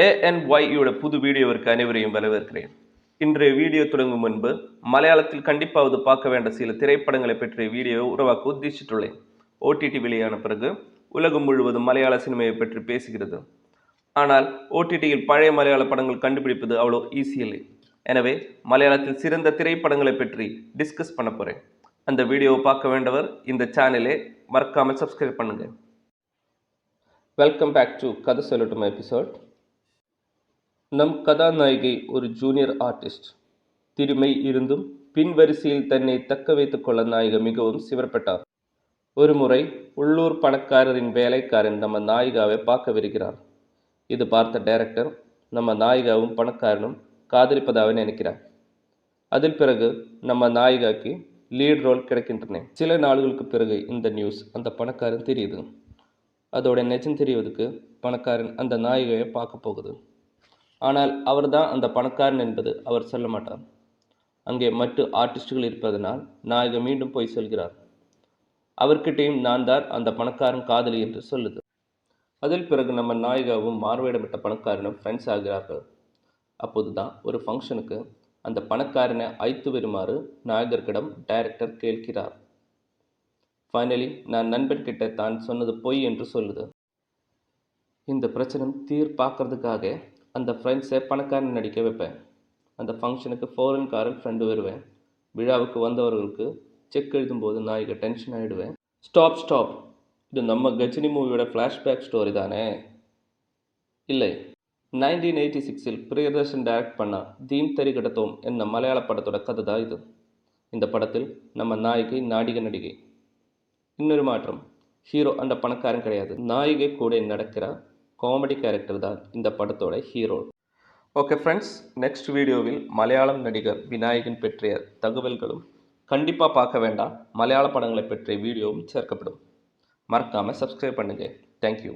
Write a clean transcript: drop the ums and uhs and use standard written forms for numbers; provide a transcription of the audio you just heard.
ANYയുടെ புது வீடியோவிற்கு அனைவரையும் வரவேற்கிறேன். இன்றைய வீடியோ தொடங்கும் முன்பு மலையாளத்தில் கண்டிப்பாவது பார்க்க வேண்ட சில திரைப்படங்களை பற்றிய வீடியோவை உருவாக்க உத்தேசித்துள்ளேன். OTT வெளியான பிறகு உலகம் முழுவதும் மலையாள சினிமையை பற்றி பேசுகிறது. ஆனால் OTTயில் பழைய மலையாள படங்கள் கண்டுபிடிப்பது அவ்வளோ ஈஸி இல்லை. எனவே மலையாளத்தில் சிறந்த திரைப்படங்களை பற்றி டிஸ்கஸ் பண்ண போகிறேன். அந்த வீடியோவை பார்க்க வேண்டவர் இந்த சேனலை மறக்காமல் சப்ஸ்கிரைப் பண்ணுங்க. வெல்கம் பேக் டு கதை சொல்லட்டும் எபிசோட். நம் கதாநாயகி ஒரு ஜூனியர் ஆர்டிஸ்ட். திறமை இருந்தும் பின்வரிசையில் தன்னை தக்க வைத்துக் கொள்ள நாயகி மிகவும் சிவரப்பட்டார். ஒரு முறை உள்ளூர் பணக்காரரின் வேலைக்காரன் நம்ம நாயிகாவை பார்க்க வருகிறார். இது பார்த்த டைரக்டர் நம்ம நாயிகாவும் பணக்காரனும் காதலிப்பதாக நினைக்கிறார். அதில் பிறகு நம்ம நாயிகாக்கு லீட் ரோல் கிடைக்கின்றன. சில நாடுகளுக்கு பிறகு இந்த நியூஸ் அந்த பணக்காரன் தெரியுது. அதோட நிஜம் தெரிவதற்கு பணக்காரன் அந்த நாயிகையை பார்க்க போகுது. ஆனால் அவர் தான் அந்த பணக்காரன் என்பது அவர் சொல்ல மாட்டார். அங்கே மற்ற ஆர்டிஸ்டுகள் இருப்பதனால் நாயகி மீண்டும் போய் சொல்கிறார். அவர்கிட்டையும் நான் தான் அந்த பணக்காரன் காதலி என்று சொல்லுது. அதில் பிறகு நம்ம நாயகாவும் மார்வேடமிட்ட பணக்காரனும் ஃப்ரெண்ட்ஸ் ஆகிறார்கள். அப்போது தான் ஒரு ஃபங்க்ஷனுக்கு அந்த பணக்காரனை அழைத்து வருமாறு நாயகர்களிடம் டைரக்டர் கேட்கிறார். ஃபைனலி நான் நண்பன்கிட்ட தான் சொன்னது பொய் என்று சொல்லுது. இந்த பிரச்சனை பார்க்கறதுக்காக அந்த ஃப்ரெண்ட்ஸை பணக்காரன் நடிக்க வைப்பேன். அந்த ஃபங்க்ஷனுக்கு ஃபாரின்காரன் ஃப்ரெண்டு வருவேன். விழாவுக்கு வந்தவர்களுக்கு செக் எழுதும்போது நாயகி டென்ஷன் ஆகிடுவேன். ஸ்டாப், இது நம்ம கஜினி மூவியோட ஃப்ளாஷ்பேக் ஸ்டோரி தானே? இல்லை, 1986 பிரியதர்ஷன் டைரக்ட் பண்ண தீம் தரிகடத்தோம் என்ன மலையாள படத்தோட கதை தான் இது. இந்த படத்தில் நம்ம நாயகி நடிகை. இன்னொரு மாற்றம், ஹீரோ அந்த பணக்காரன் கிடையாது. நாயகி கூட நடக்கிற காமெடி கேரக்டர் தான் இந்த படத்தோட ஹீரோ. ஓகே ஃப்ரெண்ட்ஸ், நெக்ஸ்ட் வீடியோவில் மலையாளம் நடிகர் விநாயகன் பற்றிய தகவல்களும் கண்டிப்பாக பார்க்க வேண்டாம் மலையாள படங்களை பற்றிய வீடியோவும் சேர்க்கப்படும். மறக்காமல் சப்ஸ்கிரைப் பண்ணுங்கள். தேங்க்யூ.